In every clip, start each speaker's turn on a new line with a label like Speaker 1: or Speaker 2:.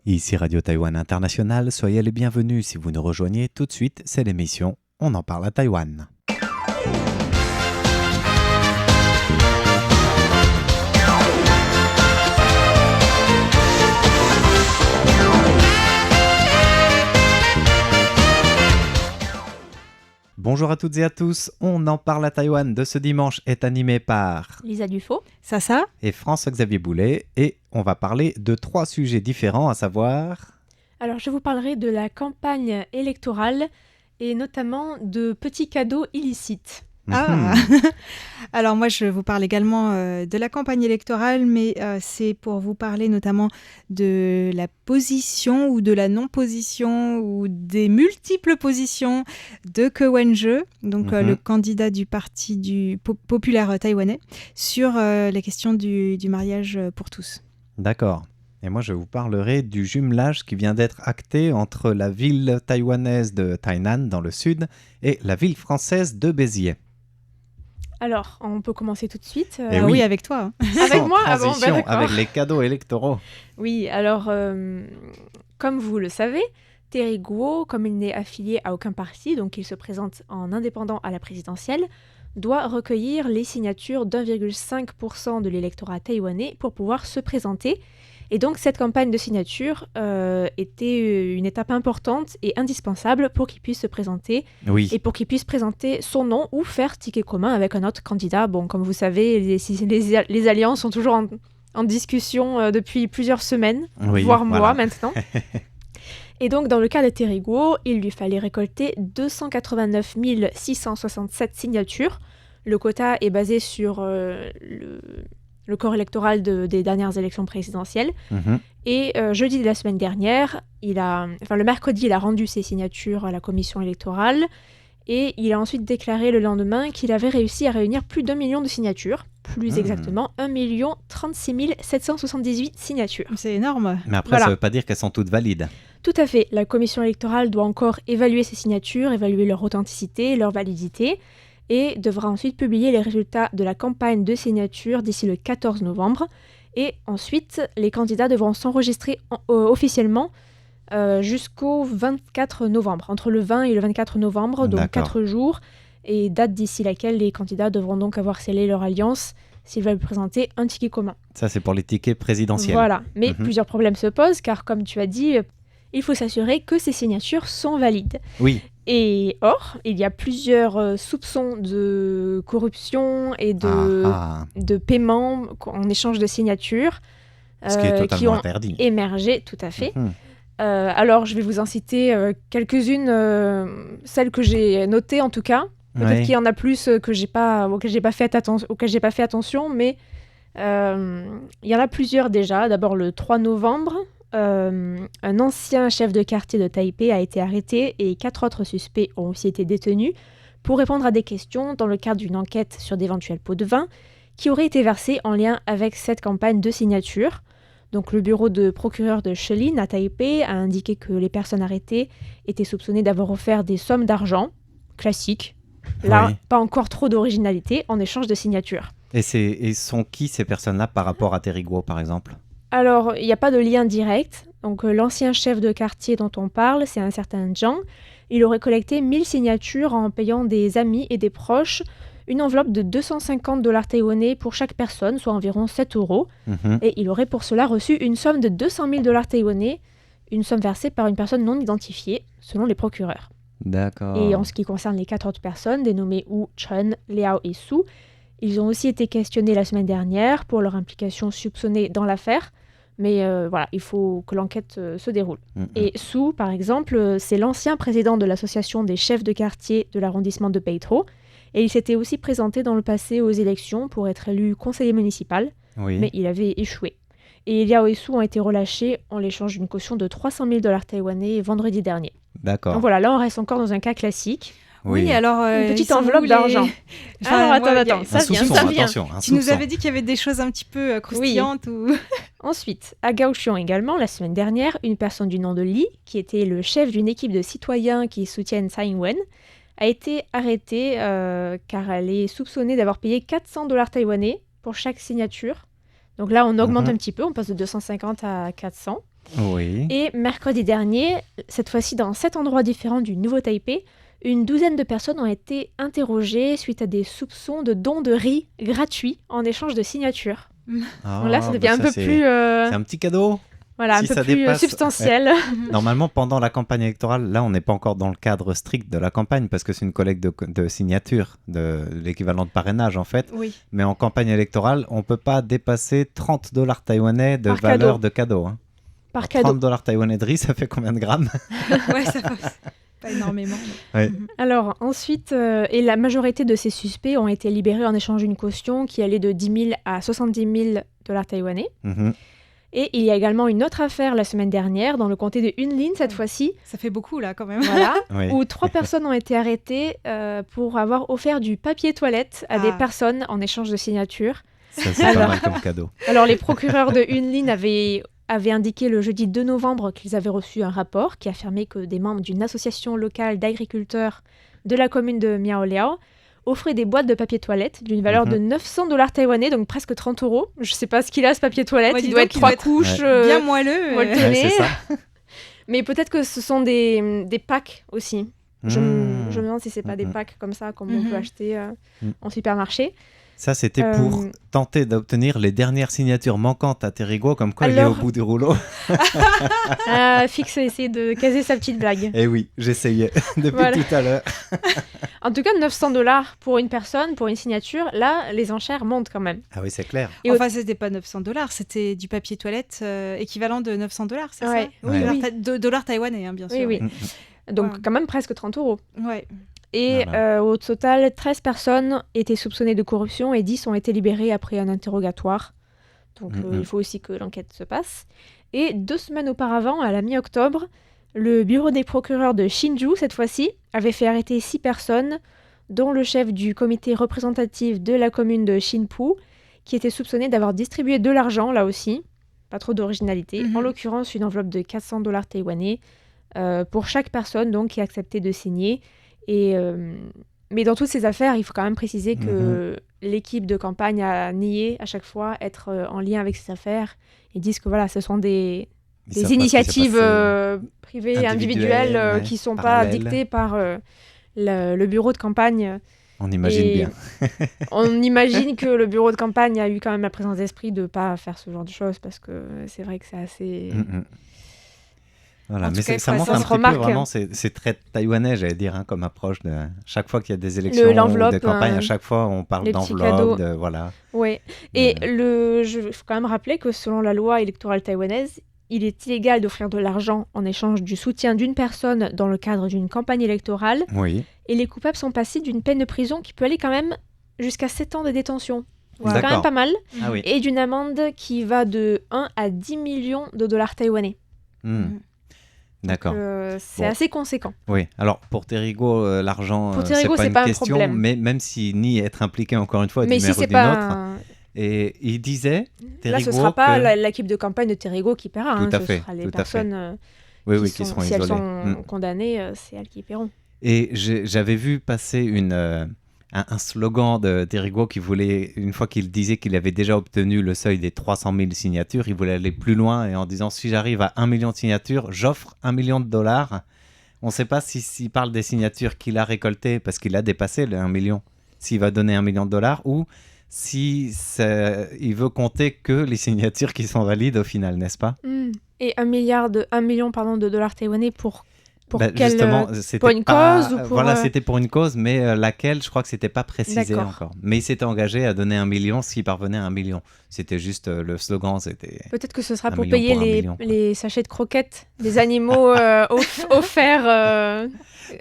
Speaker 1: Ici Radio Taïwan International, soyez les bienvenus. Si vous nous rejoignez tout de suite, c'est l'émission On en parle à Taïwan. Bonjour à toutes et à tous, On en parle à Taïwan de ce dimanche est animé par
Speaker 2: Lisa Dufaux,
Speaker 3: Sasa
Speaker 1: et François-Xavier Boulet et on va parler de 3 sujets différents, à savoir...
Speaker 2: Alors je vous parlerai de la campagne électorale et notamment de petits cadeaux illicites.
Speaker 3: Ah Alors moi je vous parle également de la campagne électorale, mais c'est pour vous parler notamment de la position ou de la non-position ou des multiples positions de Ke Wen-je, donc le candidat du parti populaire taïwanais, sur la question du mariage pour tous.
Speaker 1: D'accord. Et moi, je vous parlerai du jumelage qui vient d'être acté entre la ville taïwanaise de Tainan, dans le sud, et la ville française de Béziers.
Speaker 2: Alors, on peut commencer tout de suite.
Speaker 3: Oui, avec toi.
Speaker 2: Avec moi
Speaker 1: transition, avec les cadeaux électoraux.
Speaker 2: Oui, alors, comme vous le savez, Terry Guo, comme il n'est affilié à aucun parti, donc il se présente en indépendant à la présidentielle, doit recueillir les signatures d'1,5% de l'électorat taïwanais pour pouvoir se présenter. Et donc, cette campagne de signature était une étape importante et indispensable pour qu'il puisse se présenter et pour qu'il puisse présenter son nom ou faire ticket commun avec un autre candidat. Bon, comme vous savez, les alliances sont toujours en discussion depuis plusieurs semaines, voire mois maintenant. Et donc, dans le cas de Terry Guo, il lui fallait récolter 289 667 signatures. Le quota est basé sur le corps électoral des dernières élections présidentielles. Et jeudi de la semaine dernière, le mercredi, il a rendu ses signatures à la commission électorale et il a ensuite déclaré le lendemain qu'il avait réussi à réunir plus d'1 million de signatures, plus exactement 1 36 778 signatures.
Speaker 3: C'est énorme.
Speaker 1: Mais après, ça ne veut pas dire qu'elles sont toutes valides.
Speaker 2: Tout à fait. La commission électorale doit encore évaluer ces signatures, évaluer leur authenticité, leur validité, et devra ensuite publier les résultats de la campagne de signature d'ici le 14 novembre. Et ensuite, les candidats devront s'enregistrer officiellement jusqu'au 24 novembre, entre le 20 et le 24 novembre, donc 4 jours, et date d'ici laquelle les candidats devront donc avoir scellé leur alliance s'ils veulent présenter un ticket commun.
Speaker 1: Ça, c'est pour les tickets présidentiels.
Speaker 2: Voilà, mais plusieurs problèmes se posent, car comme tu as dit, il faut s'assurer que ces signatures sont valides.
Speaker 1: Oui.
Speaker 2: Et or, il y a plusieurs soupçons de corruption et de paiement en échange de signatures
Speaker 1: ce qui est totalement
Speaker 2: qui ont
Speaker 1: interdit.
Speaker 2: Émergé, tout à fait. Alors, je vais vous en citer quelques-unes, celles que j'ai notées en tout cas. Peut-être qu'il y en a plus auxquelles j'ai pas fait attention, mais il y en a plusieurs déjà. D'abord, le 3 novembre, un ancien chef de quartier de Taipei a été arrêté et 4 autres suspects ont aussi été détenus pour répondre à des questions dans le cadre d'une enquête sur d'éventuels pots de vin qui auraient été versés en lien avec cette campagne de signature. Donc le bureau de procureur de Shelin à Taipei a indiqué que les personnes arrêtées étaient soupçonnées d'avoir offert des sommes d'argent, classiques, là pas encore trop d'originalité, en échange de signatures.
Speaker 1: Et sont qui ces personnes-là par rapport à Terry Guo par exemple ?
Speaker 2: Alors, il n'y a pas de lien direct. Donc, l'ancien chef de quartier dont on parle, c'est un certain Zhang. Il aurait collecté 1000 signatures en payant des amis et des proches une enveloppe de 250 $ taïwanais pour chaque personne, soit environ 7 €. Et il aurait pour cela reçu une somme de 200 000 $ taïwanais, une somme versée par une personne non identifiée, selon les procureurs.
Speaker 1: D'accord.
Speaker 2: Et en ce qui concerne les 4 autres personnes, dénommées Wu, Chen, Liao et Su, ils ont aussi été questionnés la semaine dernière pour leur implication soupçonnée dans l'affaire. Mais voilà, il faut que l'enquête se déroule. Et Su, par exemple, c'est l'ancien président de l'association des chefs de quartier de l'arrondissement de Beitro. Et il s'était aussi présenté dans le passé aux élections pour être élu conseiller municipal, mais il avait échoué. Et Liao et Su ont été relâchés en l'échange d'une caution de 300 000 $ taïwanais vendredi dernier.
Speaker 1: D'accord.
Speaker 2: Donc voilà, là on reste encore dans un cas classique.
Speaker 3: Oui, alors...
Speaker 2: une petite enveloppe d'argent. Alors attends, ça vient.
Speaker 3: Tu nous avais dit qu'il y avait des choses un petit peu croustillantes ou...
Speaker 2: Ensuite, à Kaohsiung également, la semaine dernière, une personne du nom de Li, qui était le chef d'une équipe de citoyens qui soutiennent Tsai Ing-wen, a été arrêtée car elle est soupçonnée d'avoir payé 400 $ taïwanais pour chaque signature. Donc là, on augmente un petit peu, on passe de 250 à 400.
Speaker 1: Oui.
Speaker 2: Et mercredi dernier, cette fois-ci dans 7 endroits différents du Nouveau Taipei, une douzaine de personnes ont été interrogées suite à des soupçons de dons de riz gratuits en échange de signatures.
Speaker 1: Ah,
Speaker 2: Donc là, ça devient un peu
Speaker 1: c'est...
Speaker 2: plus...
Speaker 1: C'est un petit cadeau.
Speaker 2: Voilà,
Speaker 1: Si
Speaker 2: un peu
Speaker 1: ça
Speaker 2: plus
Speaker 1: dépasse-
Speaker 2: substantiel.
Speaker 1: Normalement, pendant la campagne électorale, là, on n'est pas encore dans le cadre strict de la campagne parce que c'est une collecte de signatures, de l'équivalent de parrainage en fait.
Speaker 3: Oui.
Speaker 1: Mais en campagne électorale, on ne peut pas dépasser 30 $ taïwanais de
Speaker 2: Par
Speaker 1: valeur
Speaker 2: cadeau.
Speaker 1: de cadeau. Hein.
Speaker 2: Par
Speaker 1: Alors,
Speaker 2: cadeau.
Speaker 1: 30 $ taïwanais de riz, ça fait combien de grammes?
Speaker 3: Ouais, ça passe. Pas énormément.
Speaker 1: Ouais.
Speaker 2: Alors ensuite, et la majorité de ces suspects ont été libérés en échange d'une caution qui allait de 10 000 à 70 000 $ taïwanais.
Speaker 1: Mhm.
Speaker 2: Et il y a également une autre affaire la semaine dernière, dans le comté de Yunlin cette fois-ci,
Speaker 3: Ça fait beaucoup là quand même.
Speaker 2: voilà,
Speaker 1: Oui.
Speaker 2: où 3 personnes ont été arrêtées pour avoir offert du papier toilette à des
Speaker 3: Ah.
Speaker 2: personnes en échange de signatures.
Speaker 1: Ça, c'est pas
Speaker 2: Alors-
Speaker 1: mal comme cadeau.
Speaker 2: Alors les procureurs de Yunlin avaient indiqué le jeudi 2 novembre qu'ils avaient reçu un rapport qui affirmait que des membres d'une association locale d'agriculteurs de la commune de Miaoliao offraient des boîtes de papier toilette d'une valeur
Speaker 1: Mhm.
Speaker 2: de 900 $ taïwanais, donc presque 30 €. Je sais pas ce qu'il a ce papier toilette,
Speaker 3: Ouais,
Speaker 2: il
Speaker 3: dis
Speaker 2: doit
Speaker 3: donc,
Speaker 2: être
Speaker 3: il
Speaker 2: 3
Speaker 3: doit être
Speaker 2: couches.
Speaker 1: Ouais.
Speaker 3: Bien moelleux.
Speaker 2: molleté.
Speaker 1: Ouais, c'est ça.
Speaker 2: Mais peut-être que ce sont des packs aussi. Je
Speaker 1: Mmh.
Speaker 2: me demande si c'est pas des
Speaker 1: Mhm.
Speaker 2: packs comme ça, comme on
Speaker 3: Mhm.
Speaker 2: peut acheter
Speaker 1: Mhm.
Speaker 2: en supermarché.
Speaker 1: Ça, c'était pour
Speaker 2: Euh,
Speaker 1: tenter d'obtenir les dernières signatures manquantes à Terrigo, comme quoi il est
Speaker 2: Alors-
Speaker 1: au bout du rouleau.
Speaker 2: Fix a essayé de caser sa petite blague.
Speaker 1: Eh oui, j'essayais depuis
Speaker 2: Voilà.
Speaker 1: tout à l'heure.
Speaker 2: En tout cas, 900 $ pour une personne, pour une signature, là, les enchères montent quand même.
Speaker 1: Ah oui, c'est clair.
Speaker 2: Et
Speaker 3: Enfin, c'était pas 900 $, c'était du papier toilette équivalent de 900 $, c'est
Speaker 2: Ouais.
Speaker 3: ça
Speaker 1: Oui,
Speaker 3: Dollars
Speaker 2: oui.
Speaker 3: dollars taïwanais, hein, bien sûr.
Speaker 2: Oui, oui.
Speaker 1: Mm,
Speaker 2: Donc
Speaker 3: Ouais.
Speaker 2: quand même presque 30 €.
Speaker 3: Ouais.
Speaker 2: Et
Speaker 1: Voilà.
Speaker 2: au total, 13 personnes étaient soupçonnées de corruption et 10 ont été libérées après un interrogatoire. Donc
Speaker 1: Mhm.
Speaker 2: il faut aussi que l'enquête se passe. Et 2 semaines auparavant, à la mi-octobre, le bureau des procureurs de Hsinchu, cette fois-ci, avait fait arrêter 6 personnes, dont le chef du comité représentatif de la commune de Hsinpu, qui était soupçonné d'avoir distribué de l'argent, là aussi. Pas trop d'originalité.
Speaker 3: Mhm.
Speaker 2: En l'occurrence, une enveloppe de 400 $ taïwanais pour chaque personne donc, qui acceptait de signer. Et, mais dans toutes ces affaires, il faut quand même préciser que l'équipe de campagne a nié à chaque fois être en lien avec ces affaires. Ils disent que voilà, ce sont des
Speaker 1: Ils savent pas ce qui s'est
Speaker 2: initiatives
Speaker 1: passé.
Speaker 2: privées,
Speaker 1: Individuelles,
Speaker 2: individuelles,
Speaker 1: ouais,
Speaker 2: qui ne sont pas
Speaker 1: parallèles.
Speaker 2: dictées par le bureau de campagne.
Speaker 1: On imagine
Speaker 2: Et
Speaker 1: bien.
Speaker 2: On imagine que le bureau de campagne a eu quand même la présence d'esprit de ne pas faire ce genre de choses parce que c'est vrai que c'est assez...
Speaker 1: Mm. Voilà,
Speaker 3: En tout
Speaker 1: mais
Speaker 3: cas, il
Speaker 1: ça
Speaker 3: faut
Speaker 1: montre
Speaker 2: ça
Speaker 1: un
Speaker 2: se
Speaker 1: petit peu
Speaker 2: remarque.
Speaker 1: vraiment, c'est très taïwanais, j'allais dire, hein, comme approche de chaque fois qu'il y a des élections ou
Speaker 2: l'enveloppe,
Speaker 1: des campagnes, à chaque fois on parle
Speaker 2: les petits cadeaux.
Speaker 1: d'enveloppe, voilà.
Speaker 2: Ouais. Et
Speaker 1: Euh.
Speaker 2: il faut quand même rappeler que selon la loi électorale taïwanaise, il est illégal d'offrir de l'argent en échange du soutien d'une personne dans le cadre d'une campagne électorale.
Speaker 1: Oui,
Speaker 2: Et les coupables sont passibles d'une peine de prison qui peut aller quand même jusqu'à 7 ans de détention. C'est quand
Speaker 1: D'accord.
Speaker 2: même pas mal.
Speaker 1: ah oui.
Speaker 2: Et d'une amende qui va de 1 à 10 millions de $ taïwanais.
Speaker 1: Hmm. D'accord.
Speaker 2: C'est
Speaker 1: Bon.
Speaker 2: assez conséquent.
Speaker 1: Oui, alors pour Terrigo, l'argent,
Speaker 2: Pour
Speaker 1: c'est
Speaker 2: Terrigo,
Speaker 1: pas
Speaker 2: c'est
Speaker 1: une
Speaker 2: pas un
Speaker 1: question,
Speaker 2: problème.
Speaker 1: mais même s'il nie être impliqué encore une fois
Speaker 2: Mais
Speaker 1: d'une
Speaker 2: si
Speaker 1: manière ou
Speaker 2: c'est
Speaker 1: d'une
Speaker 2: pas...
Speaker 1: autre,
Speaker 2: un-
Speaker 1: et il disait,
Speaker 2: Là, ce
Speaker 1: Terrigo,
Speaker 2: sera pas
Speaker 1: que-
Speaker 2: l'équipe de campagne de Terrigo qui paiera.
Speaker 1: Tout à
Speaker 2: ce
Speaker 1: fait,
Speaker 2: sera les
Speaker 1: tout à fait.
Speaker 2: personnes
Speaker 1: oui,
Speaker 2: qui
Speaker 1: qui seront
Speaker 2: si elles
Speaker 1: isolées.
Speaker 2: sont
Speaker 1: Hmm.
Speaker 2: condamnées, c'est elles qui paieront.
Speaker 1: Et j'avais vu passer un slogan de Terrigo qui voulait, une fois qu'il disait qu'il avait déjà obtenu le seuil des 300 000 signatures, il voulait aller plus loin et en disant si j'arrive à 1 million de signatures, j'offre $1 million. On ne sait pas s'il parle des signatures qu'il a récoltées parce qu'il a dépassé le 1 million, s'il va donner $1 million ou si il veut compter que les signatures qui sont valides au final, n'est-ce pas?
Speaker 2: Et 1 million de dollars taïwanais pour
Speaker 1: Bah,
Speaker 2: quelle,
Speaker 1: justement, c'était
Speaker 2: pour une
Speaker 1: pas-
Speaker 2: cause ou pour,
Speaker 1: Voilà, c'était pour une cause, mais laquelle, je crois que c'était pas précisé
Speaker 2: D'accord.
Speaker 1: encore. Mais il s'était engagé à donner 1 million s'il parvenait à 1 million. C'était juste le slogan, c'était...
Speaker 2: Peut-être que ce sera
Speaker 1: 1
Speaker 2: pour
Speaker 1: million
Speaker 2: payer
Speaker 1: pour 1 million, quoi.
Speaker 2: les sachets de croquettes des animaux offerts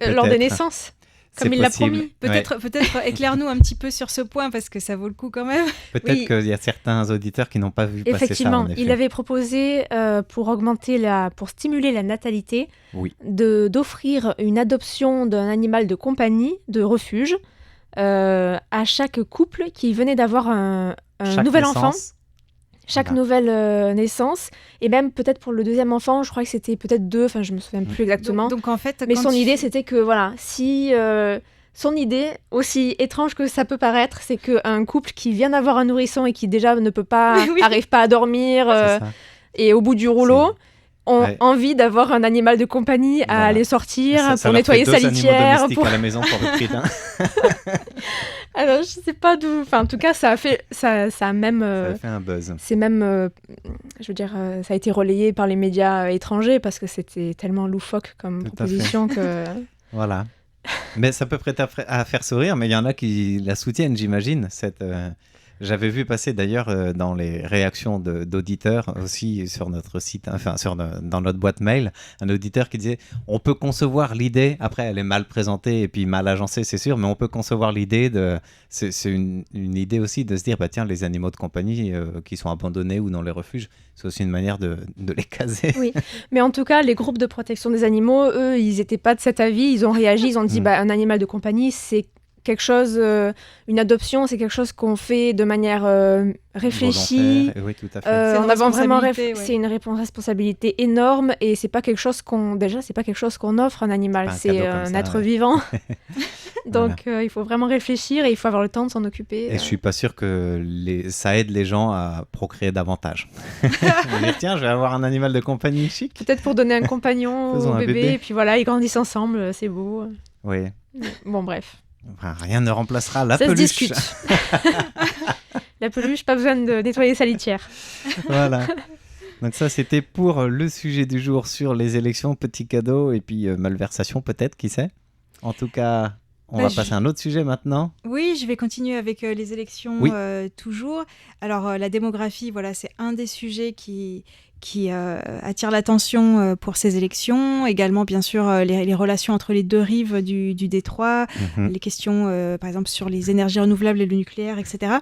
Speaker 2: lors des
Speaker 1: Peut-être.
Speaker 2: naissances,
Speaker 1: C'est
Speaker 2: comme il l'a
Speaker 1: possible.
Speaker 2: promis.
Speaker 3: Peut-être éclaire-nous un petit peu sur ce point parce que ça vaut le coup quand même.
Speaker 1: Peut-être
Speaker 2: Oui.
Speaker 1: qu'il y a certains auditeurs qui n'ont pas vu passer ça,
Speaker 2: Effectivement,
Speaker 1: en effet.
Speaker 2: il avait proposé pour stimuler la natalité,
Speaker 1: Oui.
Speaker 2: d'offrir une adoption d'un animal de compagnie, de refuge, à chaque couple qui venait d'avoir un
Speaker 1: Chaque
Speaker 2: nouvel enfant.
Speaker 1: naissance,
Speaker 2: Chaque
Speaker 1: Voilà.
Speaker 2: nouvelle naissance, et même peut-être pour le deuxième enfant, je crois que c'était peut-être 2, enfin je me souviens plus exactement.
Speaker 3: Donc en fait,
Speaker 2: Mais
Speaker 3: quand
Speaker 2: son
Speaker 3: tu-
Speaker 2: idée, c'était que voilà, si son idée, aussi étrange que ça peut paraître, c'est qu'un couple qui vient d'avoir un nourrisson et qui déjà ne peut pas,
Speaker 3: Oui.
Speaker 2: arrive pas à dormir,
Speaker 1: c'est ça.
Speaker 2: et au bout du rouleau, ont
Speaker 1: Ouais.
Speaker 2: envie d'avoir un animal de compagnie à
Speaker 1: Voilà.
Speaker 2: aller sortir
Speaker 1: Ça
Speaker 2: pour
Speaker 1: leur
Speaker 2: nettoyer
Speaker 1: fait
Speaker 2: sa
Speaker 1: 2 animaux
Speaker 2: litière.
Speaker 1: domestiques à la maison pour le prix d'un.
Speaker 2: Alors, je sais pas d'où. Enfin, en tout cas, ça a même.
Speaker 1: Ça fait un buzz.
Speaker 2: C'est même, je veux dire, ça a été relayé par les médias étrangers parce que c'était tellement loufoque comme
Speaker 1: Tout à
Speaker 2: proposition que.
Speaker 1: Voilà. Mais ça peut prêter à faire sourire, mais il y en a qui la soutiennent, j'imagine. J'avais vu passer d'ailleurs dans les réactions d'auditeurs aussi sur notre site, enfin dans notre boîte mail, un auditeur qui disait on peut concevoir l'idée, après elle est mal présentée et puis mal agencée, c'est sûr, mais on peut concevoir l'idée c'est une idée aussi de se dire bah tiens, les animaux de compagnie qui sont abandonnés ou dans les refuges, c'est aussi une manière de les caser.
Speaker 2: Oui, mais en tout cas, les groupes de protection des animaux, eux, ils n'étaient pas de cet avis. Ils ont réagi, ils ont dit bah, un animal de compagnie, c'est quelque chose, une adoption, c'est quelque chose qu'on fait de manière réfléchie.
Speaker 1: Oui, tout à fait.
Speaker 3: C'est une
Speaker 2: En avant vraiment
Speaker 3: responsabilité, ouais.
Speaker 2: c'est une responsabilité énorme et c'est pas quelque chose c'est pas quelque chose qu'on offre à un animal,
Speaker 1: Pas un
Speaker 2: c'est
Speaker 1: cadeau comme
Speaker 2: un
Speaker 1: ça,
Speaker 2: être
Speaker 1: ouais.
Speaker 2: vivant. Donc il faut vraiment réfléchir et il faut avoir le temps de s'en occuper.
Speaker 1: Et je suis pas sûr que ça aide les gens à procréer davantage. Ils vont dire, tiens, je vais avoir un animal de compagnie chic.
Speaker 2: Peut-être pour donner un compagnon
Speaker 1: Faisons
Speaker 2: au
Speaker 1: un
Speaker 2: bébé,
Speaker 1: bébé.
Speaker 2: et puis voilà, ils grandissent ensemble, c'est beau.
Speaker 1: Oui.
Speaker 2: Bon, bref.
Speaker 1: Enfin, rien ne remplacera la
Speaker 2: Ça se
Speaker 1: peluche.
Speaker 2: discute. La peluche, pas besoin de nettoyer sa litière.
Speaker 1: Voilà. Donc ça, c'était pour le sujet du jour sur les élections, petits cadeaux et puis malversation peut-être, qui sait. En tout cas, on va passer à un autre sujet maintenant.
Speaker 3: Oui, je vais continuer avec les élections
Speaker 1: Oui.
Speaker 3: toujours. Alors, la démographie, voilà, c'est un des sujets qui attire l'attention pour ces élections. Également, bien sûr, les relations entre les deux rives du détroit, les questions, par exemple, sur les énergies renouvelables et le nucléaire, etc.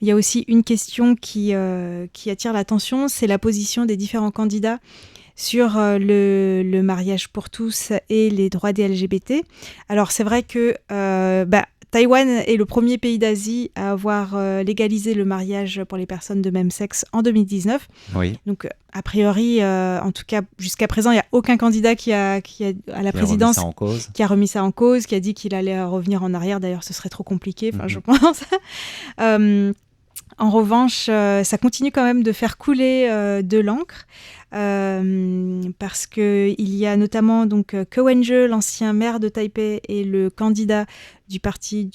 Speaker 3: Il y a aussi une question qui attire l'attention, c'est la position des différents candidats sur le mariage pour tous et les droits des LGBT. Alors, c'est vrai que Taïwan est le premier pays d'Asie à avoir légalisé le mariage pour les personnes de même sexe en 2019.
Speaker 1: Oui.
Speaker 3: Donc, a priori, en tout cas, jusqu'à présent, il n'y a aucun candidat qui a à la présidence qui a remis ça en cause, qui a dit qu'il allait revenir en arrière. D'ailleurs, ce serait trop compliqué, je pense. En revanche, ça continue quand même de faire couler de l'encre parce qu'il y a notamment donc Ko Wen-je, l'ancien maire de Taipei et le candidat du parti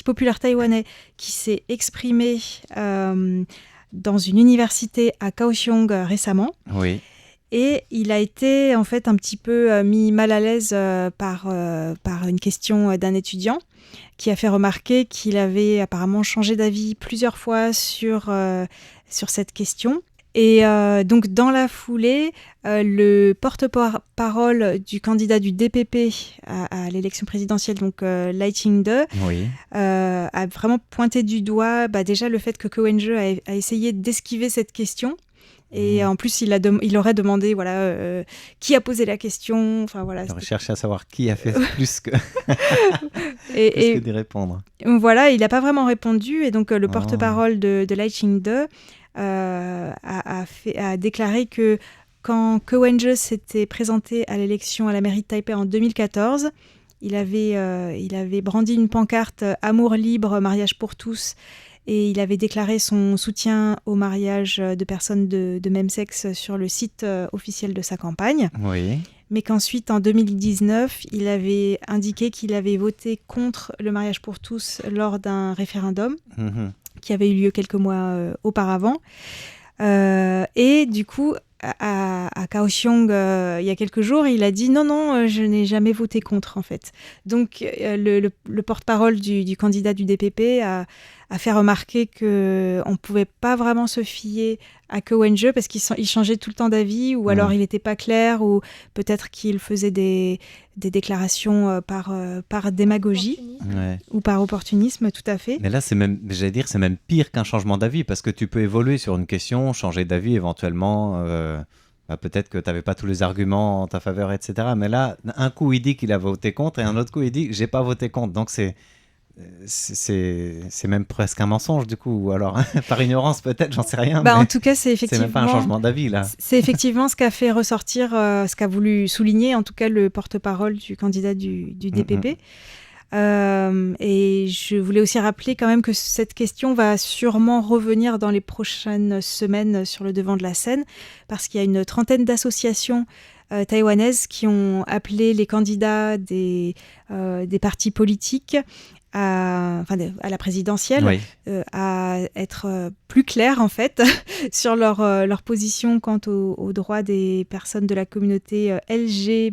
Speaker 3: populaire taïwanais qui s'est exprimé dans une université à Kaohsiung récemment.
Speaker 1: Oui.
Speaker 3: Et il a été en fait un petit peu mis mal à l'aise par une question d'un étudiant qui a fait remarquer qu'il avait apparemment changé d'avis plusieurs fois sur cette question. Et donc dans la foulée, le porte-parole du candidat du DPP à l'élection présidentielle, donc Lai Ching-te,
Speaker 1: oui.
Speaker 3: a vraiment pointé du doigt déjà le fait que Ko Wen-je a essayé d'esquiver cette question. Et en plus, il aurait demandé qui a posé la question. Enfin, voilà,
Speaker 1: il aurait cherché à savoir qui a fait plus que,
Speaker 3: que
Speaker 1: d'y répondre.
Speaker 3: Voilà, il n'a pas vraiment répondu. Et donc, le porte-parole de Lai Ching-te a déclaré que quand Ko Wen-je s'était présenté à l'élection à la mairie de Taipei en 2014, il avait brandi une pancarte « Amour libre, mariage pour tous ». Et il avait déclaré son soutien au mariage de personnes de même sexe sur le site officiel de sa campagne.
Speaker 1: Oui.
Speaker 3: Mais qu'ensuite, en 2019, il avait indiqué qu'il avait voté contre le mariage pour tous lors d'un référendum qui avait eu lieu quelques mois auparavant. Et du coup, à Kaohsiung, il y a quelques jours, il a dit non, je n'ai jamais voté contre, en fait. Donc, le porte-parole du candidat du DPP a fait remarquer qu'on ne pouvait pas vraiment se fier à Ko Wen-je parce qu'il changeait tout le temps d'avis, ou alors il n'était pas clair, ou peut-être qu'il faisait des déclarations par démagogie ou par opportunisme, tout à fait.
Speaker 1: Mais là, c'est même pire qu'un changement d'avis, parce que tu peux évoluer sur une question, changer d'avis éventuellement. Peut-être que tu n'avais pas tous les arguments en ta faveur, etc. Mais là, un coup, il dit qu'il a voté contre, et un autre coup, il dit « j'ai pas voté contre ». Donc, c'est même presque un mensonge, du coup. Ou alors, par ignorance, peut-être, j'en sais rien. Mais
Speaker 3: en tout cas, c'est effectivement...
Speaker 1: C'est même pas un changement d'avis, là.
Speaker 3: C'est effectivement ce qu'a fait ressortir, ce qu'a voulu souligner, en tout cas, le porte-parole du candidat du DPP. Et je voulais aussi rappeler quand même que cette question va sûrement revenir dans les prochaines semaines sur le devant de la scène, parce qu'il y a une trentaine d'associations taïwanaises qui ont appelé les candidats des partis politiques à la présidentielle,
Speaker 1: Oui.
Speaker 3: à être plus clairs en fait sur leur position quant aux droits des personnes de la communauté LGBTQIA+,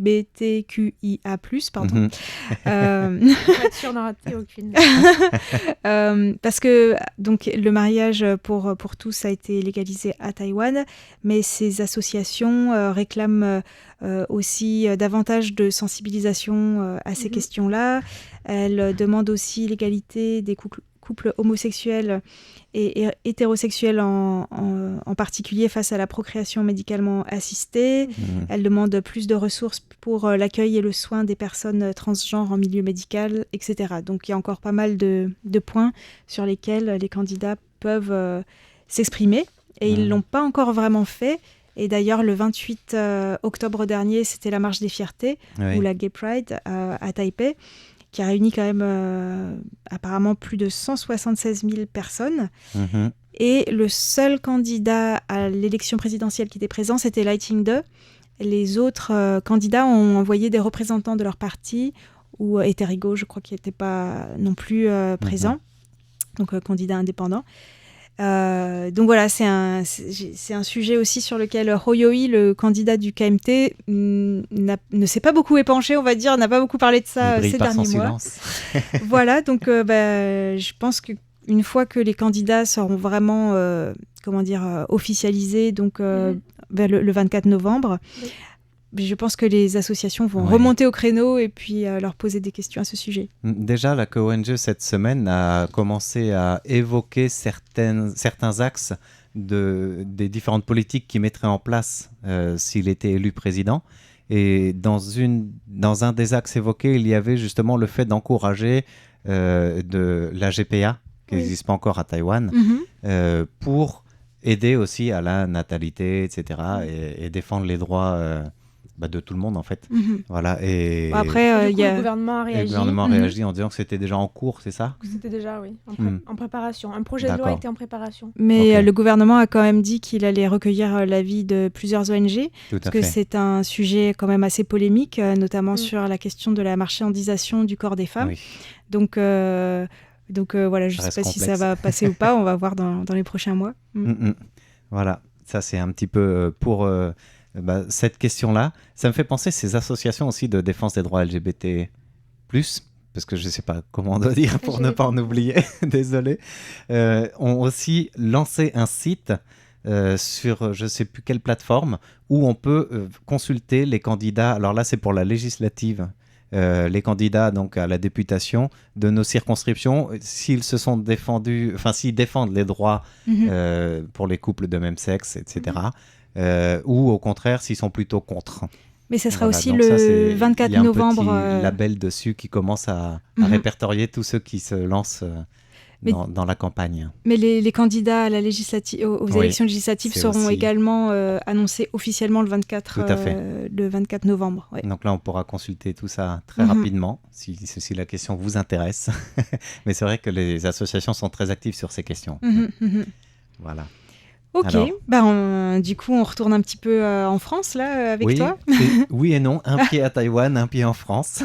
Speaker 3: pardon.
Speaker 1: Mhm.
Speaker 2: Pour être sûr d'en rater aucune.
Speaker 3: Parce que donc, le mariage pour tous a été légalisé à Taïwan, mais ces associations réclament aussi davantage de sensibilisation à ces questions-là. Elles demandent aussi l'égalité des couples homosexuels et hétérosexuels en particulier face à la procréation médicalement assistée. Elles demandent plus de ressources pour l'accueil et le soin des personnes transgenres en milieu médical, etc. Donc il y a encore pas mal de points sur lesquels les candidats peuvent s'exprimer et ils ne l'ont pas encore vraiment fait. Et d'ailleurs, le 28 octobre dernier, c'était la marche des fiertés, ou la Gay Pride à Taipei, qui a réuni quand même apparemment plus de 176 000 personnes.
Speaker 1: Mhm.
Speaker 3: Et le seul candidat à l'élection présidentielle qui était présent, c'était Lai Ching-te. Les autres candidats ont envoyé des représentants de leur parti, ou Eterigo, je crois, qui n'était pas non plus présent, donc candidat indépendant. Donc voilà, c'est un sujet aussi sur lequel Hoyoi, le candidat du KMT, ne s'est pas beaucoup épanché, on va dire, n'a pas beaucoup parlé de ça ces derniers mois. Voilà, donc je pense qu'une fois que les candidats seront vraiment officialisés, donc vers le 24 novembre, je pense que les associations vont remonter au créneau et puis leur poser des questions à ce sujet.
Speaker 1: Déjà, la KONG cette semaine a commencé à évoquer certains axes des différentes politiques qu'il mettrait en place s'il était élu président. Et dans un des axes évoqués, il y avait justement le fait d'encourager de la GPA, qui n'existe pas encore à Taïwan, pour aider aussi à la natalité, etc. et défendre les droits de tout le monde en fait. Voilà. Et
Speaker 2: après, le gouvernement a réagi.
Speaker 1: Le gouvernement a réagi en disant que c'était déjà en cours, c'est ça ?
Speaker 2: C'était déjà, oui, en préparation. Un projet de loi était en préparation.
Speaker 3: Mais le gouvernement a quand même dit qu'il allait recueillir l'avis de plusieurs ONG, parce que c'est un sujet quand même assez polémique, notamment sur la question de la marchandisation du corps des femmes. Oui. Donc voilà, je ne sais pas si ça va passer ou pas, on va voir dans les prochains mois.
Speaker 1: Voilà, ça c'est un petit peu pour cette question-là. Ça me fait penser ces associations aussi de défense des droits LGBT+, parce que je ne sais pas comment on doit dire pour ne pas en oublier, désolé, ont aussi lancé un site sur je ne sais plus quelle plateforme où on peut consulter les candidats. Alors là, c'est pour la législative. Les candidats donc à la députation de nos circonscriptions, s'ils se sont défendus, enfin s'ils défendent les droits pour les couples de même sexe, etc. Ou au contraire s'ils sont plutôt contre.
Speaker 3: Mais ce sera aussi le 24 novembre.
Speaker 1: Il y a un petit label dessus qui commence à répertorier tous ceux qui se lancent dans la campagne.
Speaker 3: Mais les candidats à la aux élections législatives seront également annoncés officiellement le 24 novembre. Ouais.
Speaker 1: Donc là, on pourra consulter tout ça très rapidement, si la question vous intéresse. Mais c'est vrai que les associations sont très actives sur ces questions. Voilà.
Speaker 3: Ok, alors, du coup on retourne un petit peu en France là avec toi.
Speaker 1: Oui et non, un pied à Taïwan, un pied en France.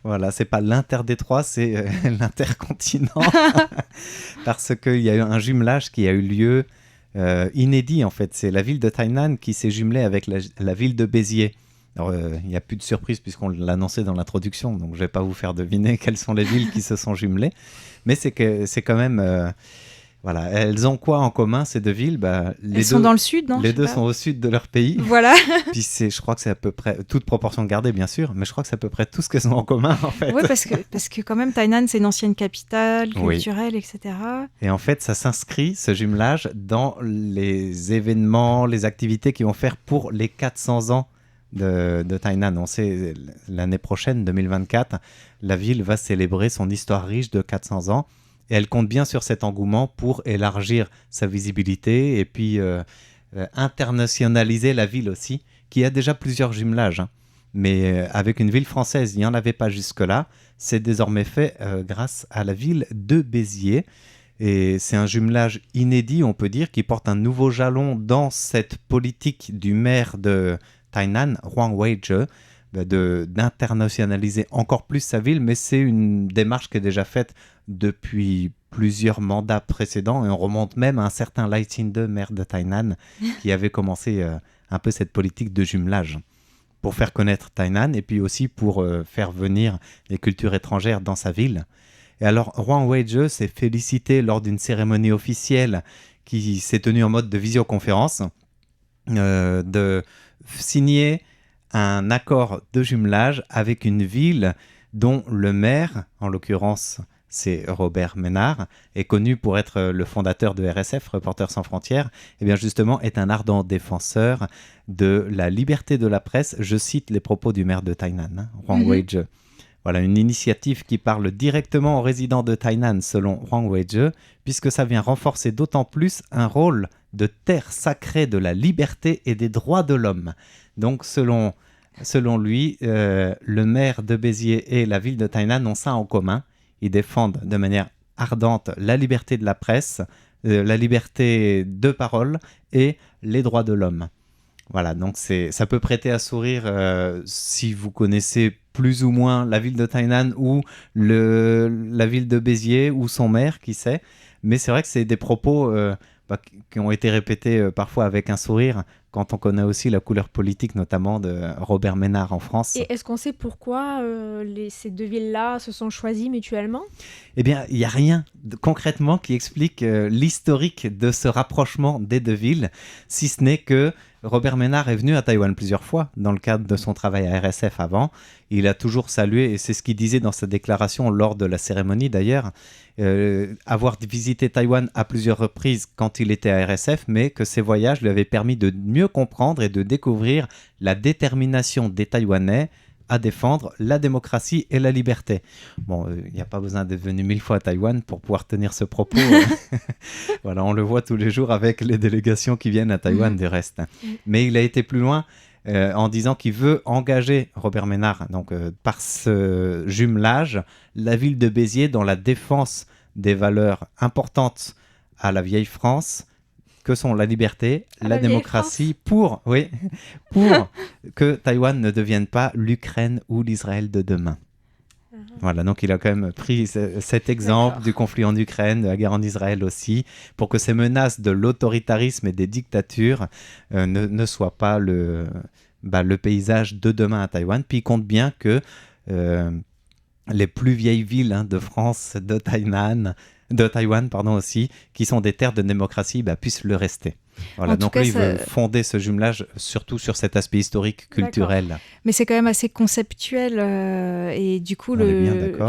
Speaker 1: Voilà, c'est pas l'interdétroit, c'est l'intercontinent. Parce qu'il y a eu un jumelage qui a eu lieu inédit en fait. C'est la ville de Tainan qui s'est jumelée avec la ville de Béziers. Alors il n'y a plus de surprise puisqu'on l'a annoncé dans l'introduction, donc je vais pas vous faire deviner quelles sont les villes qui se sont jumelées. Mais c'est quand même... Voilà, elles ont quoi en commun ces deux villes ?
Speaker 3: Elles sont dans le sud, non ?
Speaker 1: Les deux sont au sud de leur pays.
Speaker 3: Voilà.
Speaker 1: Puis je crois que c'est à peu près, toute proportion gardée bien sûr, mais je crois que c'est à peu près tout ce qu'elles ont en commun en fait.
Speaker 3: Oui, parce que quand même Tainan c'est une ancienne capitale culturelle, etc. Et
Speaker 1: en fait ça s'inscrit, ce jumelage, dans les événements, les activités qu'ils vont faire pour les 400 ans de Tainan. On sait, l'année prochaine, 2024, la ville va célébrer son histoire riche de 400 ans. Et elle compte bien sur cet engouement pour élargir sa visibilité et puis internationaliser la ville aussi, qui a déjà plusieurs jumelages. Mais avec une ville française, il n'y en avait pas jusque-là. C'est désormais fait grâce à la ville de Béziers. Et c'est un jumelage inédit, on peut dire, qui porte un nouveau jalon dans cette politique du maire de Tainan, Huang Weizhi, d'internationaliser encore plus sa ville. Mais c'est une démarche qui est déjà faite depuis plusieurs mandats précédents. Et on remonte même à un certain Lai Ching-te, maire de Tainan, qui avait commencé un peu cette politique de jumelage pour faire connaître Tainan et puis aussi pour faire venir les cultures étrangères dans sa ville. Et alors, Huang Weizhi s'est félicité lors d'une cérémonie officielle qui s'est tenue en mode de visioconférence de signer un accord de jumelage avec une ville dont le maire, en l'occurrence c'est Robert Ménard, est connu pour être le fondateur de RSF, Reporters sans frontières, et bien justement est un ardent défenseur de la liberté de la presse. Je cite les propos du maire de Tainan, Huang Weizhi. Voilà, une initiative qui parle directement aux résidents de Tainan, selon Huang Weizhi, puisque ça vient renforcer d'autant plus un rôle de terre sacrée de la liberté et des droits de l'homme. Donc, selon lui, le maire de Béziers et la ville de Tainan ont ça en commun. Ils défendent de manière ardente la liberté de la presse, la liberté de parole et les droits de l'homme. Voilà, donc ça peut prêter à sourire si vous connaissez plus ou moins la ville de Tainan ou la ville de Béziers ou son maire, qui sait. Mais c'est vrai que c'est des propos qui ont été répétés parfois avec un sourire quand on connaît aussi la couleur politique, notamment de Robert Ménard en France.
Speaker 2: Et est-ce qu'on sait pourquoi ces deux villes-là se sont choisies mutuellement ?
Speaker 1: Eh bien, il n'y a rien concrètement qui explique l'historique de ce rapprochement des deux villes, si ce n'est que Robert Ménard est venu à Taïwan plusieurs fois dans le cadre de son travail à RSF avant. Il a toujours salué, et c'est ce qu'il disait dans sa déclaration lors de la cérémonie d'ailleurs, avoir visité Taïwan à plusieurs reprises quand il était à RSF, mais que ces voyages lui avaient permis de mieux comprendre et de découvrir la détermination des Taïwanais à défendre la démocratie et la liberté. Bon, il n'y a pas besoin d'être venu 1000 fois à Taïwan pour pouvoir tenir ce propos. Voilà, on le voit tous les jours avec les délégations qui viennent à Taïwan du reste. Mais il a été plus loin en disant qu'il veut engager Robert Ménard, donc par ce jumelage, la ville de Béziers dans la défense des valeurs importantes à la vieille France, que sont la liberté, la démocratie, pour que Taïwan ne devienne pas l'Ukraine ou l'Israël de demain. Voilà, donc il a quand même pris cet exemple du conflit en Ukraine, de la guerre en Israël aussi, pour que ces menaces de l'autoritarisme et des dictatures ne soient pas le paysage de demain à Taïwan. Puis il compte bien que les plus vieilles villes de France, de Taïwan aussi, qui sont des terres de démocratie, puissent le rester. Voilà, donc là, il veut fonder ce jumelage surtout sur cet aspect historique, culturel.
Speaker 3: D'accord. Mais c'est quand même assez conceptuel et du coup, ce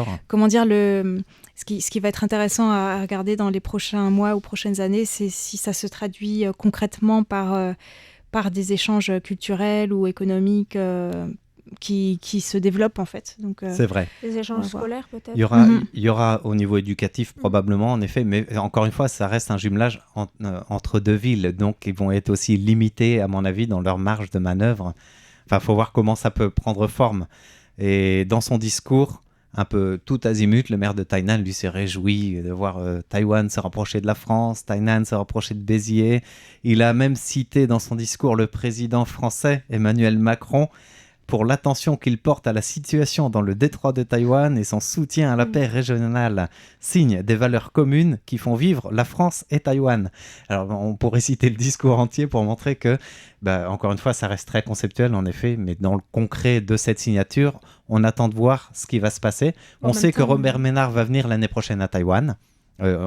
Speaker 3: qui va être intéressant à regarder dans les prochains mois ou prochaines années, c'est si ça se traduit concrètement par des échanges culturels ou économiques qui se développent en fait. Donc,
Speaker 1: c'est vrai.
Speaker 2: Des échanges scolaires peut-être.
Speaker 1: Il y aura au niveau éducatif probablement en effet, mais encore une fois ça reste un jumelage entre deux villes, donc ils vont être aussi limités à mon avis dans leur marge de manœuvre. Enfin, faut voir comment ça peut prendre forme. Et dans son discours, un peu tout azimut, le maire de Tainan lui s'est réjoui de voir Taïwan se rapprocher de la France, Tainan se rapprocher de Béziers. Il a même cité dans son discours le président français Emmanuel Macron pour l'attention qu'il porte à la situation dans le détroit de Taïwan et son soutien à la paix régionale, signe des valeurs communes qui font vivre la France et Taïwan. Alors, on pourrait citer le discours entier pour montrer que, encore une fois, ça reste très conceptuel en effet, mais dans le concret de cette signature, on attend de voir ce qui va se passer. On sait que Robert Ménard va venir l'année prochaine à Taïwan.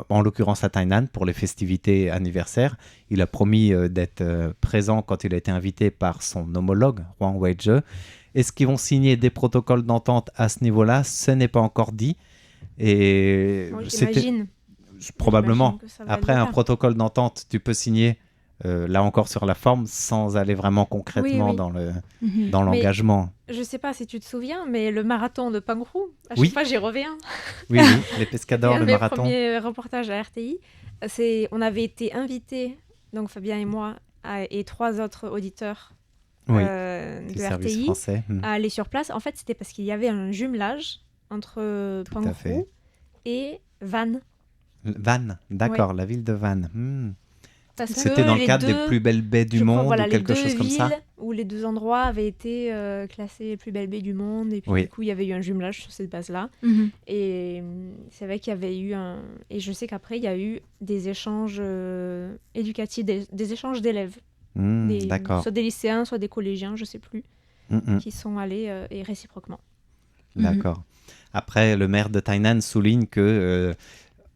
Speaker 1: En l'occurrence à Tainan pour les festivités anniversaires. Il a promis d'être présent quand il a été invité par son homologue, Huang Weizhi. Est-ce qu'ils vont signer des protocoles d'entente à ce niveau-là ? Ce n'est pas encore dit. Et
Speaker 2: j'imagine.
Speaker 1: Probablement. Après, un protocole d'entente, tu peux signer, là encore sur la forme, sans aller vraiment concrètement dans l'engagement.
Speaker 2: Je ne sais pas si tu te souviens, mais le marathon de Pangrou, à chaque fois j'y reviens.
Speaker 1: Oui, les pescadors, le marathon.
Speaker 2: Mes premiers reportages à RTI, on avait été invités, donc Fabien et moi, et 3 autres auditeurs
Speaker 1: Oui,
Speaker 2: de
Speaker 1: du service
Speaker 2: RTI
Speaker 1: français.
Speaker 2: à aller sur place. En fait, c'était parce qu'il y avait un jumelage entre
Speaker 1: Tout à fait.
Speaker 2: Pangroux et Vannes.
Speaker 1: Vannes, d'accord, la ville de Vannes.
Speaker 2: Parce
Speaker 1: C'était
Speaker 2: que
Speaker 1: dans le
Speaker 2: les
Speaker 1: cadre
Speaker 2: deux-
Speaker 1: des plus belles baies du
Speaker 2: je crois,
Speaker 1: monde
Speaker 2: voilà,
Speaker 1: ou
Speaker 2: les
Speaker 1: quelque
Speaker 2: deux
Speaker 1: chose comme ça.
Speaker 2: villes où les deux endroits avaient été classés les plus belles baies du monde. Et puis,
Speaker 1: Oui.
Speaker 2: du coup, il y avait eu un jumelage sur cette base-là.
Speaker 3: Mhm.
Speaker 2: Et c'est vrai qu'il y avait eu un... Et je sais qu'après, il y a eu des échanges éducatifs, des échanges d'élèves.
Speaker 1: D'accord.
Speaker 2: Soit des lycéens, soit des collégiens, je sais plus,
Speaker 1: Mm.
Speaker 2: qui sont allés et réciproquement.
Speaker 1: D'accord. Après, le maire de Tainan souligne que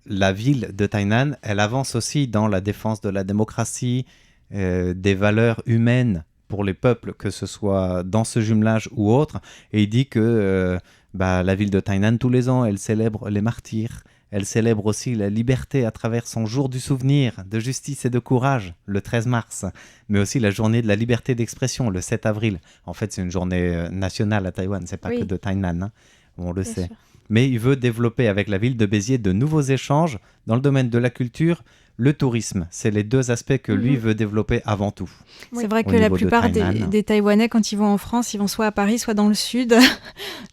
Speaker 1: la ville de Tainan, elle avance aussi dans la défense de la démocratie, des valeurs humaines pour les peuples, que ce soit dans ce jumelage ou autre. Et il dit que la ville de Tainan, tous les ans, elle célèbre les martyrs. Elle célèbre aussi la liberté à travers son jour du souvenir, de justice et de courage, le 13 mars, mais aussi la journée de la liberté d'expression, le 7 avril. En fait, c'est une journée nationale à Taïwan, c'est pas
Speaker 2: Oui.
Speaker 1: que de Tainan, hein, on le
Speaker 2: Bien
Speaker 1: sait.
Speaker 2: sûr.
Speaker 1: Mais il veut développer avec la ville de Béziers de nouveaux échanges dans le domaine de la culture, le tourisme. C'est les deux aspects que lui veut développer avant tout.
Speaker 2: Oui.
Speaker 3: C'est vrai
Speaker 1: Au
Speaker 3: que la
Speaker 1: niveau de
Speaker 3: plupart
Speaker 1: Tainan.
Speaker 3: des Taïwanais, quand ils vont en France, ils vont soit à Paris, soit dans le sud.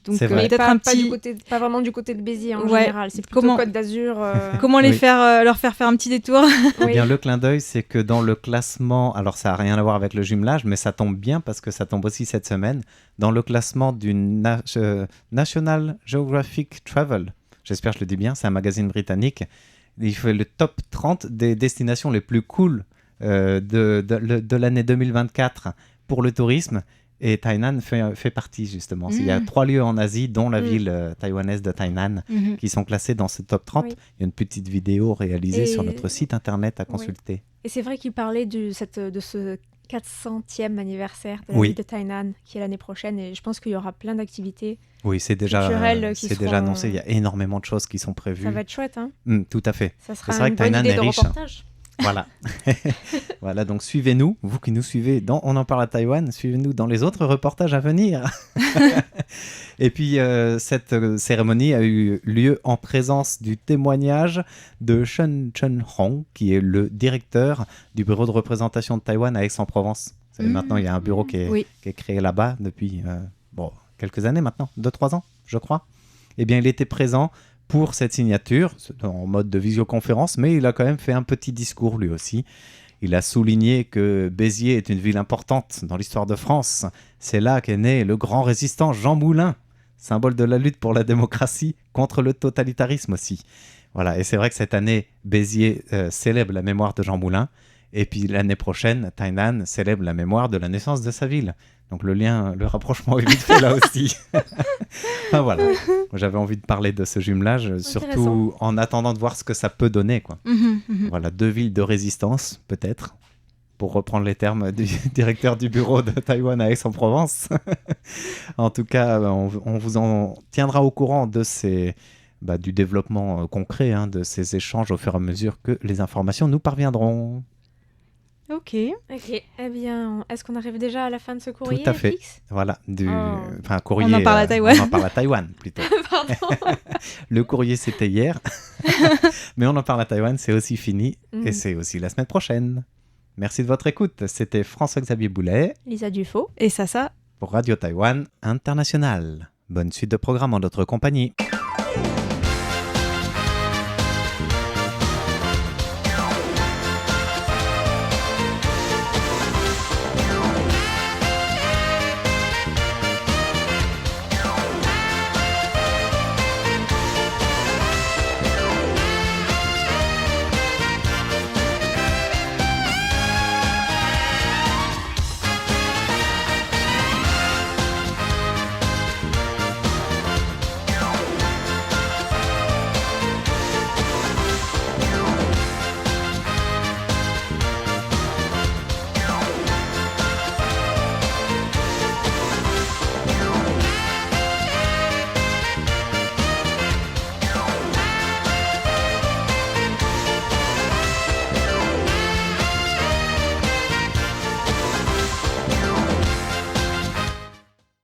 Speaker 3: Donc
Speaker 1: C'est vrai.
Speaker 2: Mais
Speaker 3: peut-être
Speaker 2: pas,
Speaker 3: un
Speaker 2: pas
Speaker 3: petit...
Speaker 2: pas vraiment du côté de Béziers en
Speaker 3: Ouais.
Speaker 2: général. C'est plutôt
Speaker 3: Comment-
Speaker 2: Côte d'Azur.
Speaker 3: Comment les
Speaker 1: Oui.
Speaker 3: leur faire faire un petit détour?
Speaker 1: Eh
Speaker 2: Oui.
Speaker 1: bien, le clin d'œil, c'est que dans le classement, alors ça n'a rien à voir avec le jumelage, mais ça tombe bien parce que ça tombe aussi cette semaine, dans le classement du National Geographic Travel, j'espère que je le dis bien, c'est un magazine britannique, il fait le top 30 des destinations les plus cool de l'année 2024 pour le tourisme, et Tainan fait partie justement. Il y a 3 lieux en Asie, dont la ville taïwanaise de Tainan,
Speaker 3: Mhm.
Speaker 1: qui sont classés dans ce top 30.
Speaker 2: Oui.
Speaker 1: Il y a une petite vidéo réalisée
Speaker 2: Et-
Speaker 1: sur notre site internet à
Speaker 2: Oui.
Speaker 1: consulter.
Speaker 2: Et c'est vrai qu'il parlait de ce 400e anniversaire de la
Speaker 1: Oui.
Speaker 2: ville de Tainan, qui est l'année prochaine. Et je pense qu'il y aura plein d'activités.
Speaker 1: Oui, c'est déjà
Speaker 2: Culturelles qui
Speaker 1: déjà
Speaker 2: seront-
Speaker 1: annoncé. Il y a énormément de choses qui sont prévues.
Speaker 2: Ça va être chouette, hein.
Speaker 1: Tout à fait.
Speaker 2: Ça sera
Speaker 1: C'est vrai
Speaker 2: une
Speaker 1: que
Speaker 2: bonne
Speaker 1: Tainan
Speaker 2: idée
Speaker 1: est
Speaker 2: de
Speaker 1: riche.
Speaker 2: reportage.
Speaker 1: Voilà. Voilà, donc suivez-nous, vous qui nous suivez dans On en parle à Taïwan, suivez-nous dans les autres reportages à venir. Et puis, cette cérémonie a eu lieu en présence du témoignage de Shen Chen-hong, qui est le directeur du bureau de représentation de Taïwan à Aix-en-Provence. Vous savez, maintenant, il y a un bureau qui
Speaker 3: Oui.
Speaker 1: est créé là-bas depuis quelques années maintenant, 2-3 ans, je crois. Eh bien, il était présent pour cette signature, en mode de visioconférence, mais il a quand même fait un petit discours lui aussi. Il a souligné que Béziers est une ville importante dans l'histoire de France. C'est là qu'est né le grand résistant Jean Moulin, symbole de la lutte pour la démocratie contre le totalitarisme aussi. Voilà, et c'est vrai que cette année, Béziers célèbre la mémoire de Jean Moulin, et puis l'année prochaine, Tainan célèbre la mémoire de la naissance de sa ville. Donc le rapprochement est vite fait là aussi. Enfin, voilà, j'avais envie de parler de ce jumelage, surtout en attendant de voir ce que ça peut donner, quoi.
Speaker 3: Mhm, mhm.
Speaker 1: Voilà, 2 villes de résistance, peut-être, pour reprendre les termes du directeur du bureau de Taïwan à Aix-en-Provence. En tout cas, on vous en tiendra au courant de du développement concret, de ces échanges au fur et à mesure que les informations nous parviendront.
Speaker 3: Ok.
Speaker 2: Ok, eh bien, est-ce qu'on arrive déjà à la fin de ce courrier,
Speaker 1: Tout à fait.
Speaker 2: Fix
Speaker 1: Voilà,
Speaker 2: Oh.
Speaker 1: courrier.
Speaker 3: On en parle à Taïwan.
Speaker 1: On en parle à Taïwan, plutôt.
Speaker 2: Pardon.
Speaker 1: Le courrier, c'était hier. Mais on en parle à Taïwan, c'est aussi fini. Et c'est aussi la semaine prochaine. Merci de votre écoute. C'était François-Xavier Boulet
Speaker 2: Lisa Dufaux.
Speaker 3: Et ça.
Speaker 1: pour Radio Taïwan International. Bonne suite de programme en notre compagnie.